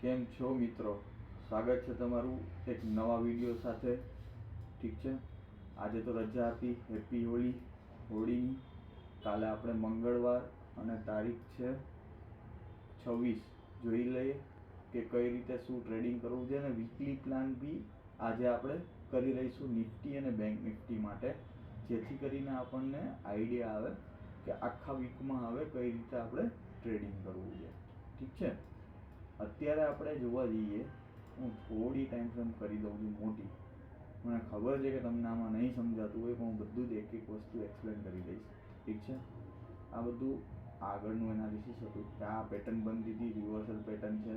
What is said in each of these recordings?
કેમ છો મિત્રો? સ્વાગત છે તમારું એક નવા વિડીયો સાથે. ઠીક છે, આજે તો રજા હતી, હેપી હોળીની. કાલે આપણે મંગળવાર અને તારીખ છે 26. જોઈ લઈએ કે કઈ રીતે શું ટ્રેડિંગ કરવું છે, અને વીકલી પ્લાન બી આજે આપણે કરી લઈશું નિફ્ટી અને બેંક નિફ્ટી માટે, જેથી કરીને આપણને આઈડિયા આવે કે આખા વીકમાં હવે કઈ રીતે આપણે ટ્રેડિંગ કરવું છે. ઠીક છે, અત્યારે આપણે જોવા જઈએ, હું થોડી ટાઈમ ફ્રેમ કરી દઉં છું મોટી. મને ખબર છે કે તમને આમાં નહીં સમજાતું હોય, પણ હું બધું જ એક એક વસ્તુ એક્સપ્લેન કરી દઈશ. ઠીક છે, આ બધું આગળનું એનાલિસિસ હતું કે આ પેટર્ન બનતી હતી, રિવર્સલ પેટર્ન છે.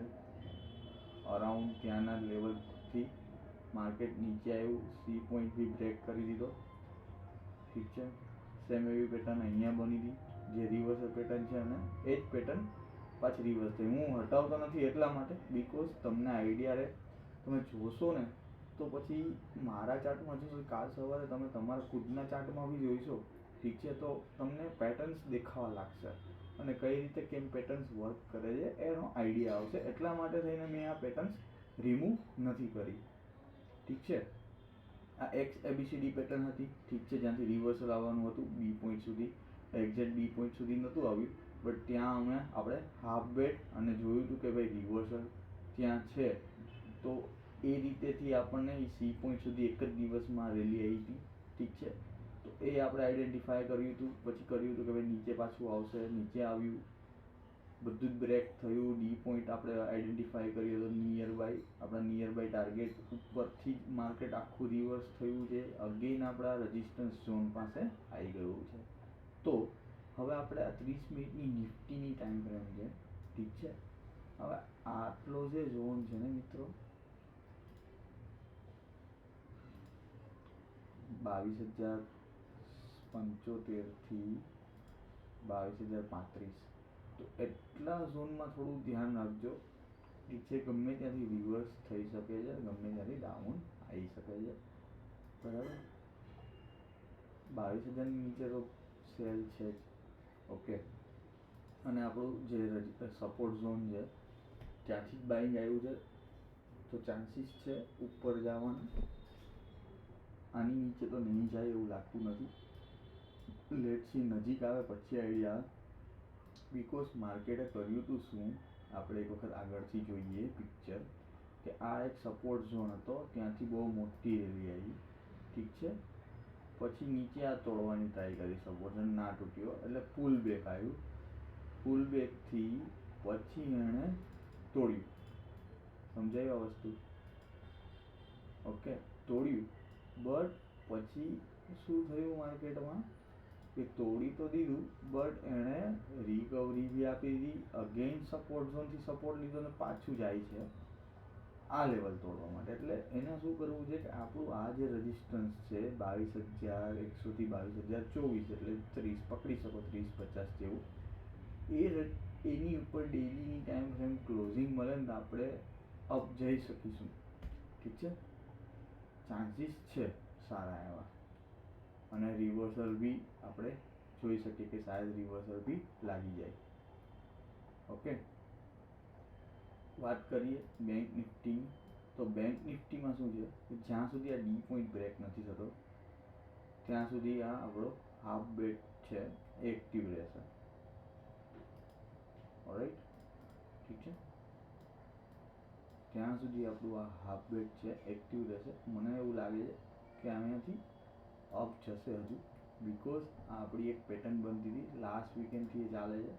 અરાઉન્ડ ત્યાંના લેવલથી માર્કેટ નીચે આવ્યું, સી પોઈન્ટ બી બ્રેક કરી દીધો. ઠીક છે, સેમ એવી પેટર્ન અહીંયા બની હતી, જે રિવર્સલ પેટર્ન છે, અને એ જ પેટર્ન પાછી રિવર્સ થઈ. હું હટાવતો નથી એટલા માટે, બીકોઝ તમને આઈડિયા રહે. તમે જોશો ને તો પછી મારા ચાર્ટમાં જોશો, કાલ સવારે તમે તમારા ખુદના ચાર્ટમાં બી જોઈશો. ઠીક છે, તો તમને પેટર્ન્સ દેખાવા લાગશે, અને કઈ રીતે કેમ પેટર્ન્સ વર્ક કરે છે એનો આઈડિયા આવશે. એટલા માટે થઈને મેં આ પેટર્ન્સ રિમૂવ નથી કરી. ઠીક છે, આ એક્સ એબીસીડી પેટર્ન હતી. ઠીક છે, જ્યાંથી રિવર્સલ આવવાનું હતું બી પોઈન્ટ સુધી, એક્ઝેક્ટ બી પોઈન્ટ સુધી નહોતું આવ્યું, બટ ત્યાં આપણે હાફ બેટ અને જોયું હતું કે ભાઈ રિવર્સલ ત્યાં છે. તો એ રીતેથી આપણને એ સી પોઈન્ટ સુધી એક જ દિવસમાં રેલી આવી હતી. ઠીક છે, તો એ આપણે આઈડેન્ટિફાય કર્યું હતું. પછી કર્યું હતું કે ભાઈ નીચે પાછું આવશે, નીચે આવ્યું, બધું જ બ્રેક થયું. ડી પોઈન્ટ આપણે આઈડેન્ટિફાય કર્યો હતો નિયર બાય, આપણા નિયર બાય ટાર્ગેટ ઉપરથી જ માર્કેટ આખું રિવર્સ થયું છે. અગેન આપણા રેઝિસ્ટન્સ ઝોન પાસે આવી ગયું છે. તો હવે આપણે આ 30 મિનિટની નિફ્ટીની ટાઈમ ફ્રેમ છે. ઠીક છે, હવે આટલો જે ઝોન છે ને મિત્રો, 22,075થી 22,035, તો એટલા ઝોનમાં થોડું ધ્યાન રાખજો. ઠીક છે, ગમે ત્યાંથી રિવર્સ થઈ શકે છે, ગમે ત્યાંથી ડાઉન આવી શકે છે. બરાબર, 22,000ની નીચે તો સેલ છે જ. ઓકે, અને આપણું જે સપોર્ટ ઝોન છે ત્યાંથી જ બાઇંગ આવ્યું છે, તો ચાન્સીસ છે ઉપર જવાનું. આની નીચે તો નહીં જાય એવું લાગતું નથી. લેટ સી, નજીક આવે પછી આઈડિયા આવે. બીકોઝ માર્કેટે કર્યું હતું શું, આપણે એક વખત આગળથી જોઈએ પિક્ચર, કે આ એક સપોર્ટ ઝોન હતો, ત્યાંથી બહુ મોટી રેલી આવી. ઠીક છે, પછી નીચે આ તોડવાની ટ્રાય કરી, સપોર્ટ ઝોન ના તૂટ્યો એટલે પુલ બેક આવ્યું. પુલ બેકથી પછી એણે તોડ્યું. સમજાયું આ વસ્તુ? ઓકે, તોડ્યું, બટ પછી શું થયું માર્કેટમાં, કે તોડી તો દીધું, બટ એણે રિકવરી બી આપી દીધી. અગેન સપોર્ટ ઝોનથી સપોર્ટ લીધો અને પાછું જાય છે આ લેવલ તોડવા માટે. એટલે એને શું કરવું છે કે આપણું આ જે રેઝિસ્ટન્સ છે 22,100થી 22,024, એટલે 30 પકડી શકો, 30-50 જેવું, એની ઉપર ડેલીની ટાઈમ ફ્રેમ ક્લોઝિંગ મળે ને તો આપણે અપ જઈ શકીશું. ઠીક છે, ચાન્સીસ છે સારા એવા, અને રિવર્સલ બી આપણે જોઈ શકીએ કે શાયદ રિવર્સલ બી લાગી જાય. ઓકે, વાત કરીએ બેંક નિફ્ટીની. તો બેંક નિફ્ટીમાં શું છે કે જ્યાં સુધી આ ડી પોઈન્ટ બ્રેક નથી થતો ત્યાં સુધી આ આપણો હાફ બેટ છે એ એક્ટિવ રહેશે. ઓલરાઈટ, ઠીક છે, ત્યાં સુધી આપણું આ હાફ બેટ છે એક્ટિવ રહેશે. મને એવું લાગે છે કે અહીંયાથી અપ જશે હજુ, બીકોઝ આ આપણી એક પેટર્ન બનતી હતી લાસ્ટ વીકેન્ડથી એ ચાલે છે.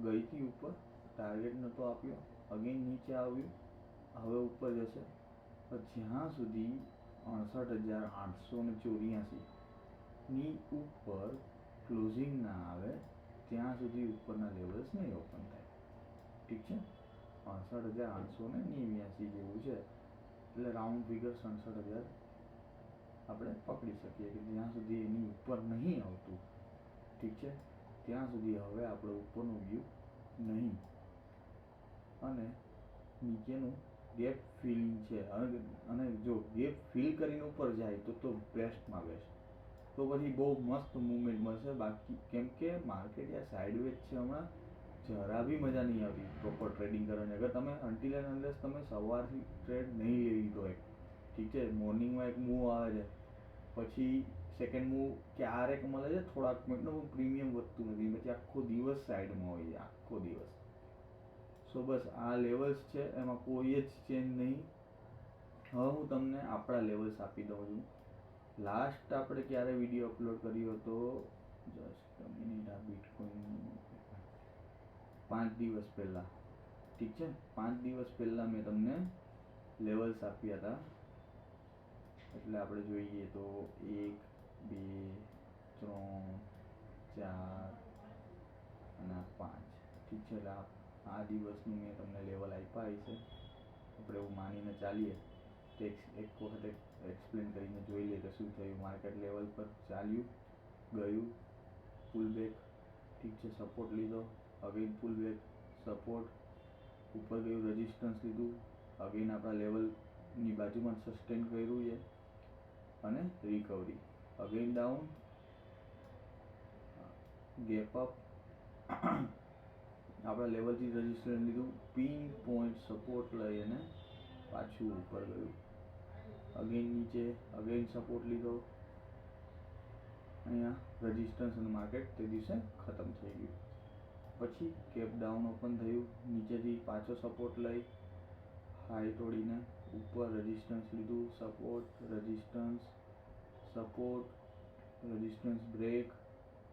ગઈ હતી ઉપર, ટાર્ગેટ નહોતો આપ્યો, અગેન નીચે આવ્યું, હવે ઉપર જશે. જ્યાં સુધી 68,884ની ઉપર ક્લોઝિંગ ના આવે ત્યાં સુધી ઉપરના લેવલ્સ નહીં ઓપન થાય. ઠીક છે, 68,889 જેવું છે, એટલે રાઉન્ડ ફિગર 67,000 આપણે પકડી શકીએ કે જ્યાં સુધી એની ઉપર નહીં આવતું. ઠીક છે, ત્યાં સુધી હવે આપણે ઉપરનું વ્યૂ નહીં, અને નીચેનું ગેપ ફિલિંગ છે. અને જો ગેપ ફિલ કરીને ઉપર જાય તો બેસ્ટમાં બેસ્ટ, તો પછી બહુ મસ્ત મૂવમેન્ટ મળશે. બાકી કેમ કે માર્કેટ યા સાઇડવેઝ છે હમણાં, જરા બી મજા નહીં આવતી પ્રોપર ટ્રેડિંગ કરવાની. અગર તમે અનટિલ એન્ડ અનલેસ તમે સવારથી ટ્રેડ નહીં લઈ લીધો એક, ઠીક છે, મોર્નિંગમાં એક મૂવ આવે છે, પછી સેકન્ડ મૂવ ક્યારેક મળે છે થોડાક મિનિટનું, પ્રીમિયમ વધતું નથી, પછી આખો દિવસ સાઈડમાં હોય છે, આખો દિવસ. સો બસ આ લેવલ્સ છે, એમાં કોઈ જ ચેન્જ નહીં. હવે હું તમને આપણા લેવલ્સ આપી દઉં છું. લાસ્ટ આપણે ક્યારે વિડીયો અપલોડ કર્યો હતો, જસ્ટ મિનિટ, આ બિટકોઈન 5 દિવસ પહેલાં, ઠીક છે, 5 દિવસ પહેલાં મેં તમને લેવલ્સ આપ્યા હતા. એટલે આપણે જોઈએ તો 1 2 3 4 અને 5, ઠીક છે. એટલે આ દિવસનું મેં તમને લેવલ આપ્યા છે. આપણે એવું માનીને ચાલીએ તો એક વખત એક્સપ્લેન કરીને જોઈ લઈએ કે શું થયું. માર્કેટ લેવલ પર ચાલ્યું, ગયું, પુલ બેક, ઠીક છે, સપોર્ટ લીધો, અગેન પુલ બેક, સપોર્ટ, ઉપર ગયું, રેઝિસ્ટન્સ લીધું, અગેન આપણા લેવલની બાજુમાં સસ્ટેન કર્યું છે અને recovery, again down, gap up, આપણા લેવલથી રેઝિસ્ટન્સ લીધું, પિન પોઈન્ટ સપોર્ટ લઈ અને પાછું ઉપર ગયું, અગેન નીચે, અગેન સપોર્ટ લીધો, અહીંયા રેઝિસ્ટન્સ અને માર્કેટ તે દિવસે ખતમ થઈ ગયું. પછી કેપ ડાઉન ઓપન થયું, નીચેથી પાછો સપોર્ટ લઈ, હાઈ તોડીને ઉપર રેઝિસ્ટન્સ લીધું, support, resistance, support, resistance break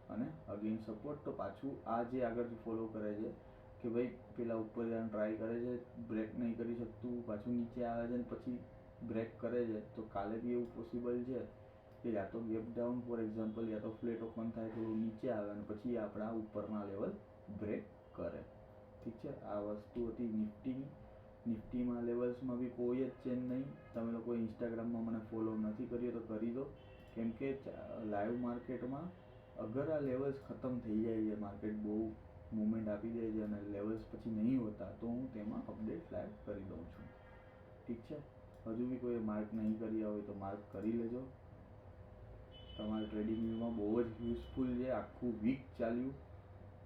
અને અગેન સપોર્ટ. તો પાછું આ જે આગળથી ફોલો કરે છે કે ભાઈ પેલા ઉપર જવાનું ટ્રાય કરે છે, બ્રેક નહીં કરી શકતું, પાછું નીચે આવે છે ને પછી બ્રેક કરે છે. તો કાલે બી એવું પોસિબલ છે કે યા તો ગેપ ડાઉન ફોર એક્ઝામ્પલ, યા તો ફ્લેટ ઓપન થાય, થોડું નીચે આવે અને પછી આપણા ઉપરના લેવલ બ્રેક કરે, ઠીક છે. આ વસ્તુ હતી નિફ્ટીની. નિફ્ટીમાં લેવલ્સમાં બી કોઈ જ ચેન્જ નહીં. તમે લોકો ઇન્સ્ટાગ્રામમાં મને ફોલો નથી કર્યો તો કરી દો, કેમ કે લાઈવ માર્કેટમાં અગર આ લેવલ્સ ખતમ થઈ જાય છે, માર્કેટ બહુ મુવમેન્ટ આપી દે છે અને લેવલ્સ પછી નહીં હોતા, તો હું તેમાં અપડેટ લાઈવ કરી દઉં છું, ઠીક છે. હજુ બી કોઈ માર્ક નહીં કર્યા હોય તો માર્ક કરી લેજો. તમારા ટ્રેડિંગ વ્યૂમાં બહુ જ યુઝફુલ છે. આખું વીક ચાલ્યું,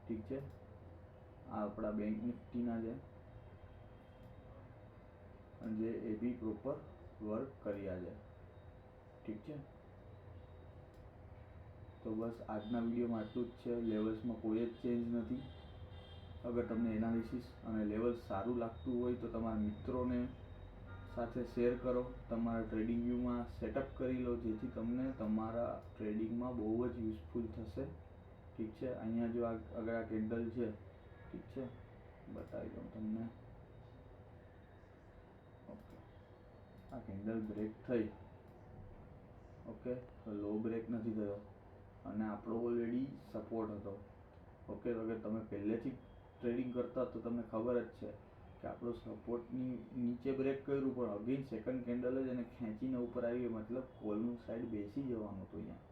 ઠીક છે. આ આપણા બેંક નિફ્ટીના છે અને જે એ બી પ્રોપર વર્ક કર્યા છે, ઠીક છે. તો બસ આજના વિડીયોમાં આટલું જ છે. લેવલ્સમાં કોઈ જ ચેન્જ નથી. અગર તમને એનાલિસિસ અને લેવલ્સ સારું લાગતું હોય તો તમારા મિત્રોને સાથે શેર કરો, તમારા ટ્રેડિંગ વ્યૂમાં સેટઅપ કરી લો, જેથી તમને તમારા ટ્રેડિંગમાં બહુ જ યુઝફુલ થશે, ઠીક છે. અહીંયા જો અગર આ કેન્ડલ છે, ઠીક છે, બતાવી દઉં તમને. ઓકે, આ કેન્ડલ બ્રેક થઈ, ઓકે, તો લો બ્રેક નથી થયો અને આપણો ઓલરેડી સપોર્ટ હતો, ઓકે. તો અગર તમે પહેલેથી ટ્રેડિંગ કરતા તો તમને ખબર જ છે કે આપણો સપોર્ટની નીચે બ્રેક કર્યું પણ અગેન સેકન્ડ કેન્ડલ જ એને ખેંચીને ઉપર આવી, મતલબ કોલનું સાઈડ બેસી જવાનું હતું. અહીંયા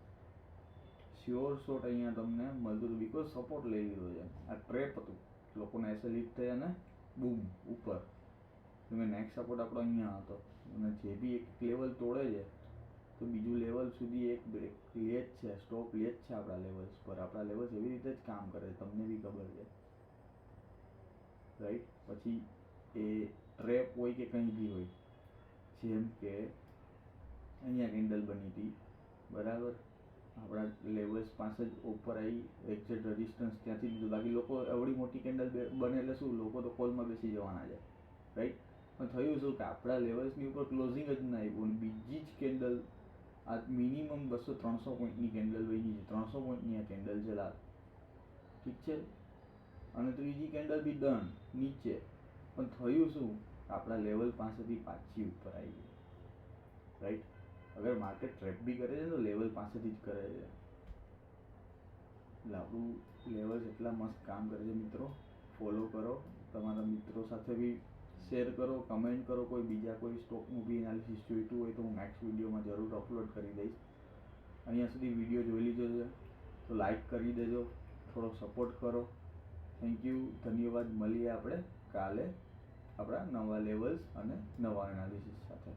શ્યોર શોટ અહીંયા તમને મળતું હતું, બિકોઝ સપોર્ટ લઈ લીધો છે. આ ટ્રેપ હતું, લોકોને એસે લીડ થયા ને બૂમ ઉપર. તમે નેક્સ્ટ સપોર્ટ આપણો અહીંયા હતો અને જે બી એક લેવલ તોડે છે તો બીજું લેવલ સુધી એક બ્રેક લે જ છે, સ્ટોપ લે જ છે આપણા લેવલ્સ પર. આપણા લેવલ્સ એવી રીતે જ કામ કરે છે, તમને બી ખબર છે, રાઈટ. પછી એ ટ્રેપ હોય કે કંઈ બી હોય, જેમ કે અહીંયા કેન્ડલ બની હતી, બરાબર, આપણા લેવલ્સ પાસે જ ઉપર આવી, એક્ઝેક્ટ રેઝિસ્ટન્સ ત્યાંથી લીધું. બાકી લોકો એવડી મોટી કેન્ડલ બને એટલે શું, લોકો તો કોલમાં બેસી જવાના છે, રાઈટ. પણ થયું શું કે આપણા લેવલ્સની ઉપર ક્લોઝિંગ જ ના આવ્યું અને બીજી જ કેન્ડલ, આ મિનિમમ 200-300 પોઈન્ટની કેન્ડલ બની છે, 300 પોઈન્ટની આ કેન્ડલ છે લાલ, ઠીક છે. અને ત્રીજી કેન્ડલ બી ડન નીચે. પણ થયું શું, આપણા લેવલ પાસેથી પાછી ઉપર આવી ગઈ, રાઈટ. અગર માર્કેટ ટ્રેપ બી કરે છે તો લેવલ પાસેથી જ કરે છે. એટલે આપણું લેવલ્સ એટલા મસ્ત કામ કરે છે મિત્રો. ફોલો કરો, તમારા મિત્રો સાથે બી શેર કરો, કમેન્ટ કરો. કોઈ બીજા કોઈ સ્ટોકનું બી એનાલિસિસ જોઈતું હોય તો હું નેક્સ્ટ વિડીયોમાં જરૂર અપલોડ કરી દઈશ. અહીંયા સુધી વિડીયો જોઈ લીધો છે તો લાઈક કરી દેજો, થોડો સપોર્ટ કરો. થેન્ક યુ, ધન્યવાદ. મળીએ આપણે કાલે આપણા નવા લેવલ્સ અને નવા એનાલિસિસ સાથે.